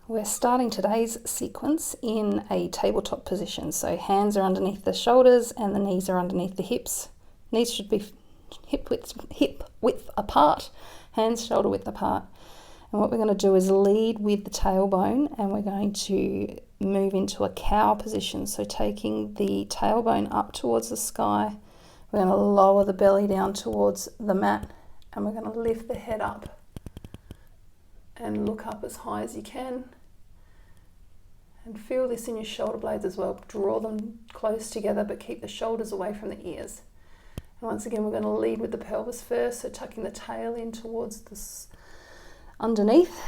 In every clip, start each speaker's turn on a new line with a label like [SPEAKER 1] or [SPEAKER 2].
[SPEAKER 1] We're starting today's sequence in a tabletop position. So hands are underneath the shoulders and the knees are underneath the hips. Knees should be hip width apart, hands shoulder width apart. And what we're going to do is lead with the tailbone, and we're going to move into a cow position. So taking the tailbone up towards the sky, we're going to lower the belly down towards the mat, and we're going to lift the head up and look up as high as you can. And feel this in your shoulder blades as well. Draw them close together, but keep the shoulders away from the ears. And once again, we're going to lead with the pelvis first, so tucking the tail in towards this underneath,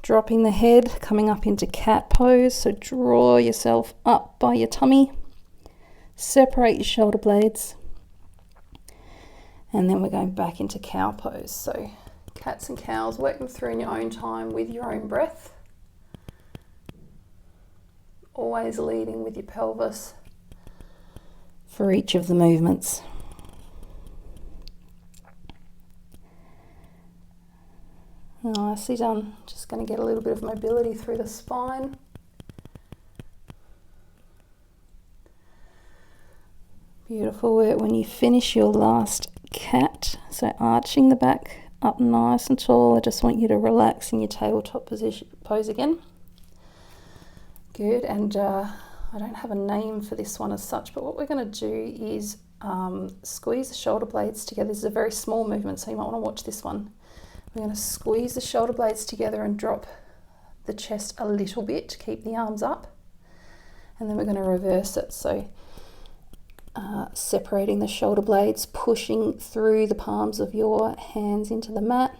[SPEAKER 1] dropping the head, coming up into cat pose. So draw yourself up by your tummy, separate your shoulder blades, and then we're going back into cow pose. So cats and cows, work them through in your own time with your own breath. Always leading with your pelvis for each of the movements. Nicely done. Just going to get a little bit of mobility through the spine. Beautiful work. When you finish your last cat, so arching the back up nice and tall, I just want you to relax in your tabletop position pose again. Good, and I don't have a name for this one as such, but what we're going to do is squeeze the shoulder blades together. This is a very small movement, so you might want to watch this one. We're going to squeeze the shoulder blades together and drop the chest a little bit to keep the arms up, and then we're going to reverse it. So separating the shoulder blades, pushing through the palms of your hands into the mat.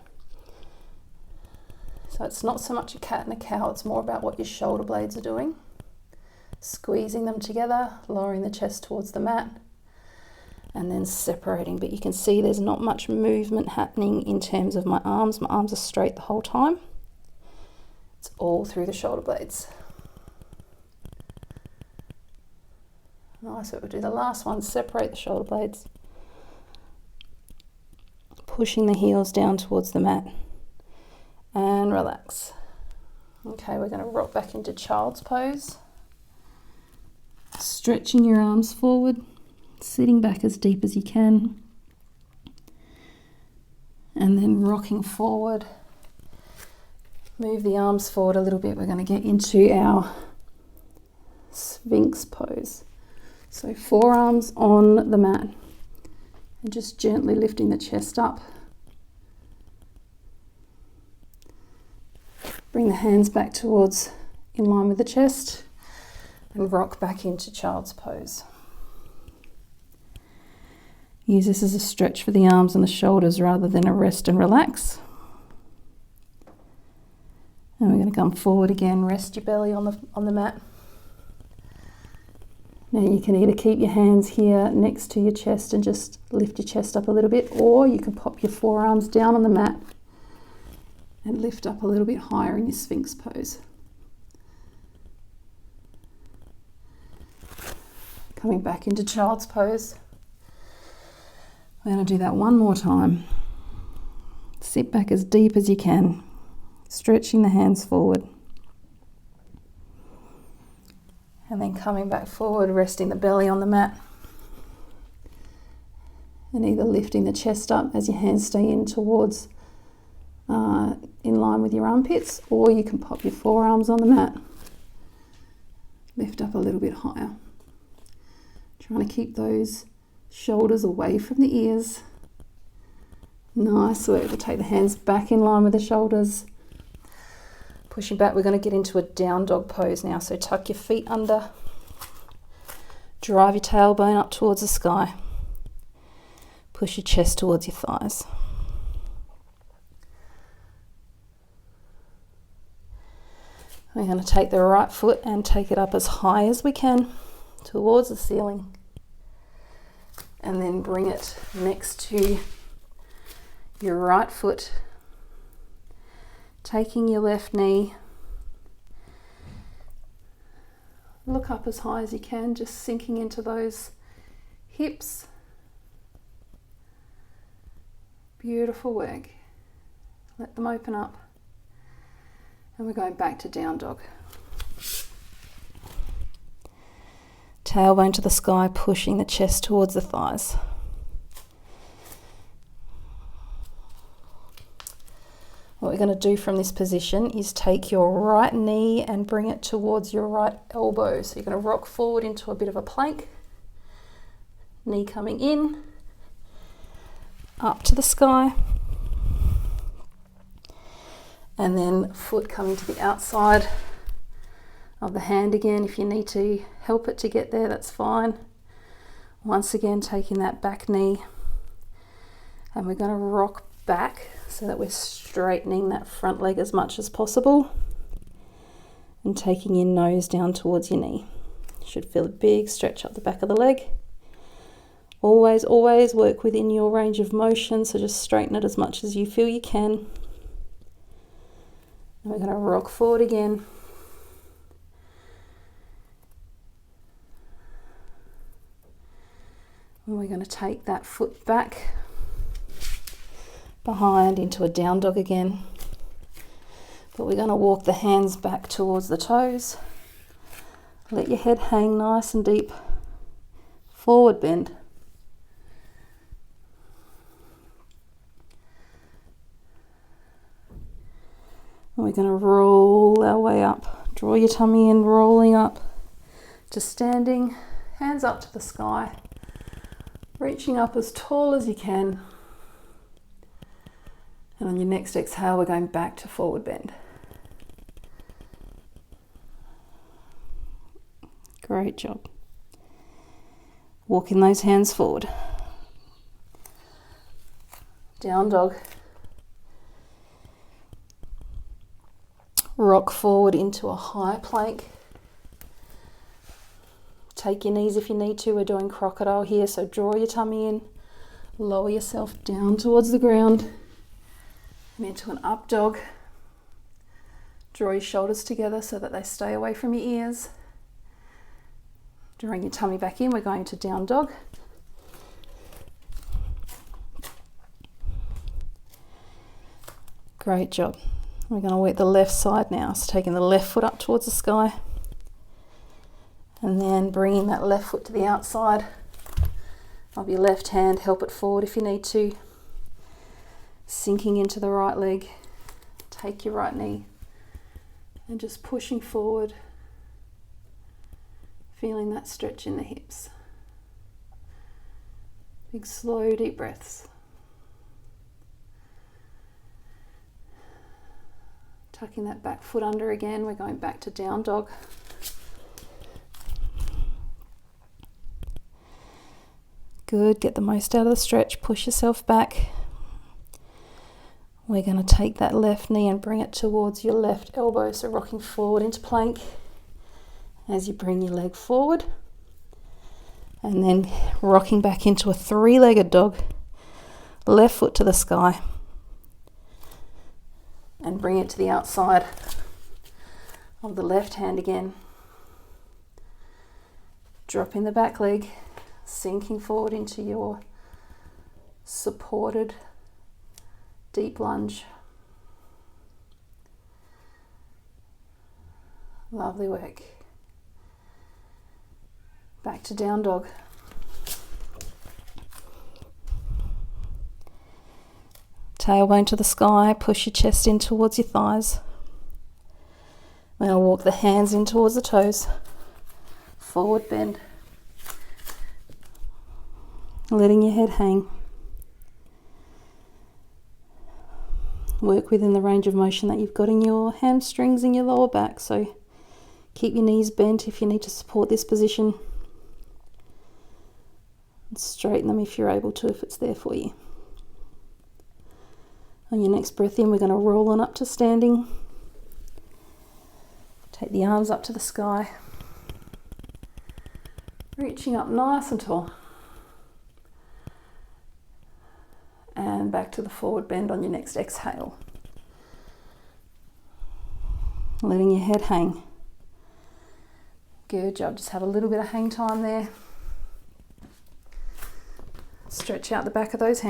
[SPEAKER 1] So it's not so much a cat and a cow, it's more about what your shoulder blades are doing. Squeezing them together, lowering the chest towards the mat, and then separating. But you can see there's not much movement happening in terms of my arms. My arms are straight the whole time. It's all through the shoulder blades. Nice, so we'll do the last one, separate the shoulder blades. Pushing the heels down towards the mat. And relax. Okay, we're going to rock back into child's pose. Stretching your arms forward, sitting back as deep as you can, and then rocking forward. Move the arms forward a little bit. We're going to get into our Sphinx pose. So forearms on the mat and just gently lifting the chest up. Bring the hands back towards in line with the chest and rock back into child's pose. Use this as a stretch for the arms and the shoulders rather than a rest and relax. And we're going to come forward again, rest your belly on the mat. Now you can either keep your hands here next to your chest and just lift your chest up a little bit, or you can pop your forearms down on the mat and lift up a little bit higher in your Sphinx pose. Coming back into child's pose. We're going to do that one more time. Sit back as deep as you can, stretching the hands forward. And then coming back forward, resting the belly on the mat. And either lifting the chest up as your hands stay in towards in line with your armpits, or you can pop your forearms on the mat, lift up a little bit higher. Trying to keep those shoulders away from the ears. Nice work. We'll take the hands back in line with the shoulders. Pushing back, we're going to get into a down dog pose now. So tuck your feet under, drive your tailbone up towards the sky, push your chest towards your thighs. We're going to take the right foot and take it up as high as we can towards the ceiling, and then bring it next to your right foot, taking your left knee. Look up as high as you can, just sinking into those hips. Beautiful work. Let them open up. And we're going back to down dog. Tailbone to the sky, pushing the chest towards the thighs. What we're going to do from this position is take your right knee and bring it towards your right elbow. So you're going to rock forward into a bit of a plank. Knee coming in, up to the sky. And then foot coming to the outside of the hand again. If you need to help it to get there, that's fine. Once again, taking that back knee, and we're going to rock back so that we're straightening that front leg as much as possible and taking your nose down towards your knee. You should feel a big stretch up the back of the leg. Always work within your range of motion, so just straighten it as much as you feel you can. And we're going to rock forward again. And we're going to take that foot back behind into a down dog again. But we're going to walk the hands back towards the toes. Let your head hang nice and deep. Forward bend. And we're going to roll our way up. Draw your tummy in, rolling up to standing. Hands up to the sky. Reaching up as tall as you can. And on your next exhale, we're going back to forward bend. Great job. Walking those hands forward. Down dog. Rock forward into a high plank. Take your knees if you need to. We're doing crocodile here, so draw your tummy in. Lower yourself down towards the ground. And into an up dog. Draw your shoulders together so that they stay away from your ears. Drawing your tummy back in, we're going to down dog. Great job. We're going to work the left side now. So taking the left foot up towards the sky. And then bringing that left foot to the outside of your left hand. Help it forward if you need to. Sinking into the right leg. Take your right knee. And just pushing forward. Feeling that stretch in the hips. Big slow deep breaths. Tucking that back foot under again. We're going back to down dog. Good, get the most out of the stretch, push yourself back. We're going to take that left knee and bring it towards your left elbow, so rocking forward into plank as you bring your leg forward. And then rocking back into a three-legged dog, left foot to the sky. And bring it to the outside of the left hand again. Dropping the back leg, sinking forward into your supported deep lunge. Lovely work. Back to down dog. Tailbone to the sky, push your chest in towards your thighs. Now walk the hands in towards the toes. Forward bend. Letting your head hang. Work within the range of motion that you've got in your hamstrings and your lower back, so keep your knees bent if you need to support this position. And straighten them if you're able to, if it's there for you. On your next breath in, we're going to roll on up to standing. Take the arms up to the sky. Reaching up nice and tall. And back to the forward bend on your next exhale. Letting your head hang. Good job, just have a little bit of hang time there. Stretch out the back of those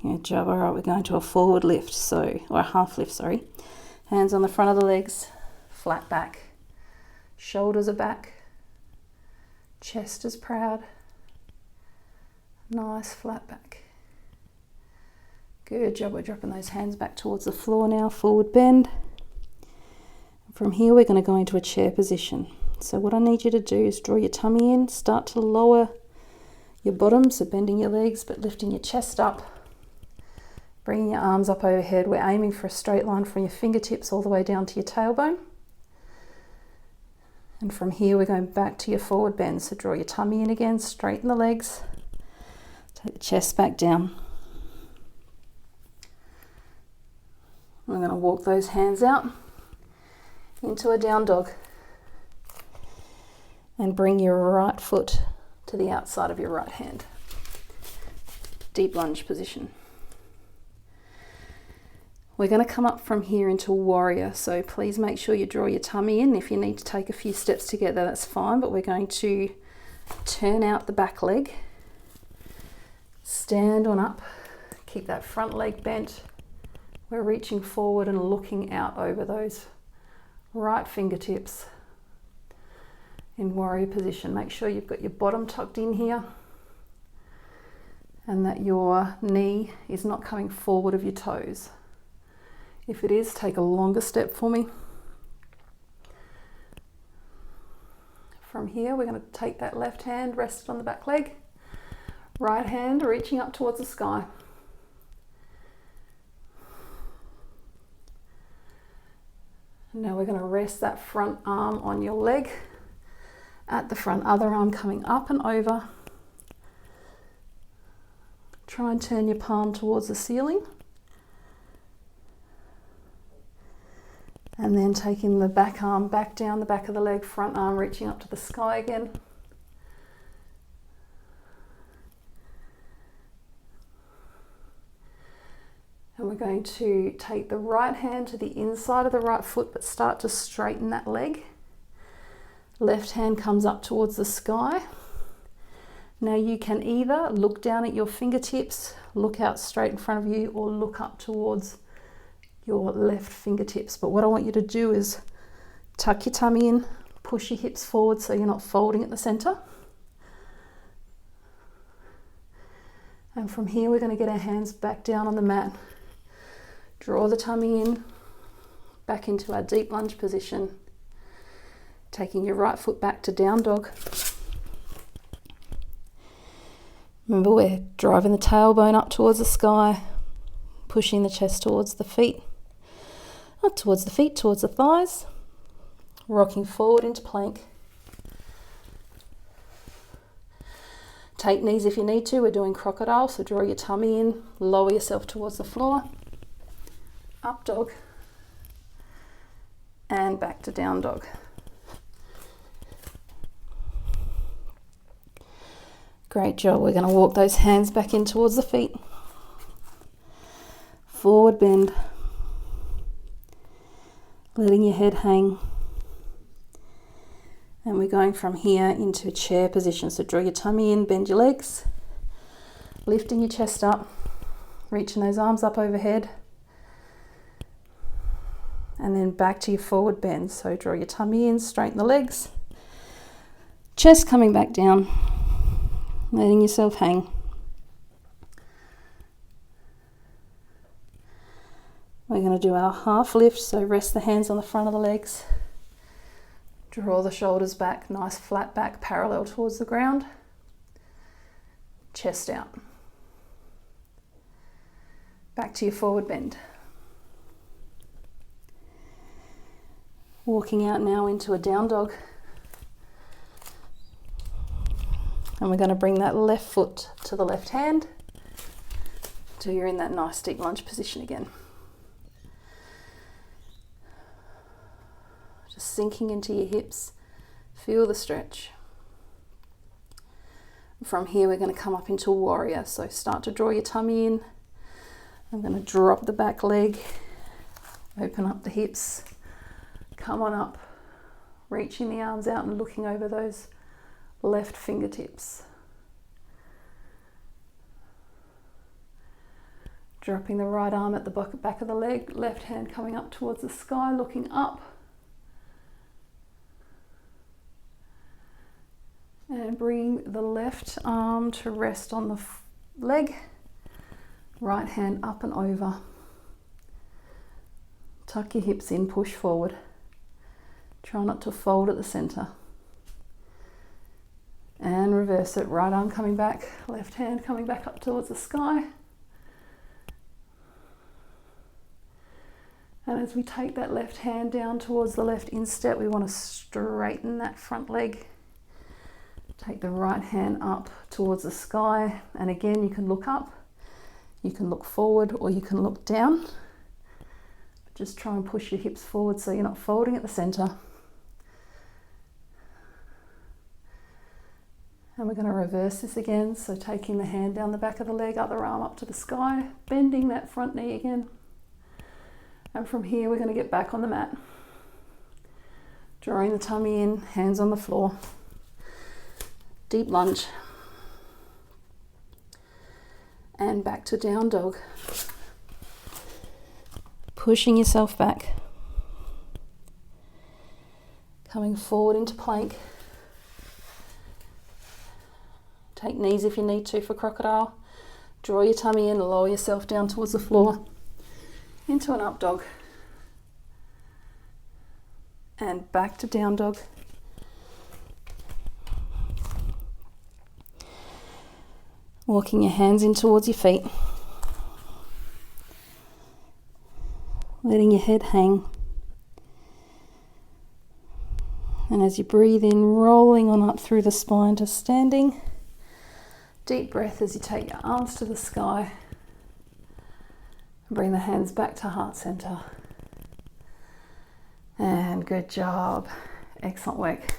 [SPEAKER 1] Good job. All right, we're going to a forward lift, or a half lift, sorry. Hands on the front of the legs, flat back. Shoulders are back. Chest is proud. Nice flat back. Good job. We're dropping those hands back towards the floor now, forward bend. From here, we're going to go into a chair position. So what I need you to do is draw your tummy in, start to lower your bottom, so bending your legs, but lifting your chest up. Bringing your arms up overhead. We're aiming for a straight line from your fingertips all the way down to your tailbone. And from here, we're going back to your forward bend. So draw your tummy in again, straighten the legs. Take the chest back down. We're going to walk those hands out into a down dog. And bring your right foot to the outside of your right hand. Deep lunge position. We're going to come up from here into warrior, so please make sure you draw your tummy in. If you need to take a few steps together, that's fine, but we're going to turn out the back leg, stand on up, keep that front leg bent. We're reaching forward and looking out over those right fingertips in warrior position. Make sure you've got your bottom tucked in here and that your knee is not coming forward of your toes. If it is, take a longer step for me. From here, we're going to take that left hand, rest it on the back leg. Right hand reaching up towards the sky. Now we're going to rest that front arm on your leg at the front, other arm coming up and over. Try and turn your palm towards the ceiling. And then taking the back arm back down the back of the leg, front arm reaching up to the sky again. And we're going to take the right hand to the inside of the right foot, but start to straighten that leg. Left hand comes up towards the sky. Now you can either look down at your fingertips, look out straight in front of you, or look up towards your left fingertips. But what I want you to do is tuck your tummy in, push your hips forward so you're not folding at the center. And from here, we're going to get our hands back down on the mat. Draw the tummy in, back into our deep lunge position. Taking your right foot back to down dog. Remember, we're driving the tailbone up towards the sky, pushing the chest towards the feet. Not towards the feet, towards the thighs. Rocking forward into plank. Take knees if you need to. We're doing crocodile, so draw your tummy in, lower yourself towards the floor. Up dog. And back to down dog. Great job. We're going to walk those hands back in towards the feet. Forward bend. Letting your head hang. And we're going from here into chair position. So draw your tummy in, bend your legs. Lifting your chest up. Reaching those arms up overhead. And then back to your forward bend. So draw your tummy in, straighten the legs. Chest coming back down. Letting yourself hang. We're going to do our half lift, so rest the hands on the front of the legs. Draw the shoulders back, nice flat back, parallel towards the ground. Chest out. Back to your forward bend. Walking out now into a down dog. And we're going to bring that left foot to the left hand till you're in that nice deep lunge position again. Just sinking into your hips. Feel the stretch. From here, we're going to come up into warrior. So start to draw your tummy in. I'm going to drop the back leg, open up the hips, come on up, reaching the arms out and looking over those left fingertips. Dropping the right arm at the back of the leg, left hand coming up towards the sky, looking up. And bring the left arm to rest on the leg, right hand up and over. Tuck your hips in, push forward. Try not to fold at the center. And reverse it, right arm coming back, left hand coming back up towards the sky. And as we take that left hand down towards the left instep, we want to straighten that front leg. Take the right hand up towards the sky, and again you can look up, you can look forward, or you can look down. But just try and push your hips forward so you're not folding at the center. And we're going to reverse this again, so taking the hand down the back of the leg, other arm up to the sky, bending that front knee again. And from here we're going to get back on the mat. Drawing the tummy in, hands on the floor. Deep lunge. And back to down dog. Pushing yourself back. Coming forward into plank. Take knees if you need to for crocodile. Draw your tummy in, lower yourself down towards the floor. Into an up dog. And back to down dog. Walking your hands in towards your feet. Letting your head hang. And as you breathe in, rolling on up through the spine to standing. Deep breath as you take your arms to the sky. Bring the hands back to heart center. And good job. Excellent work.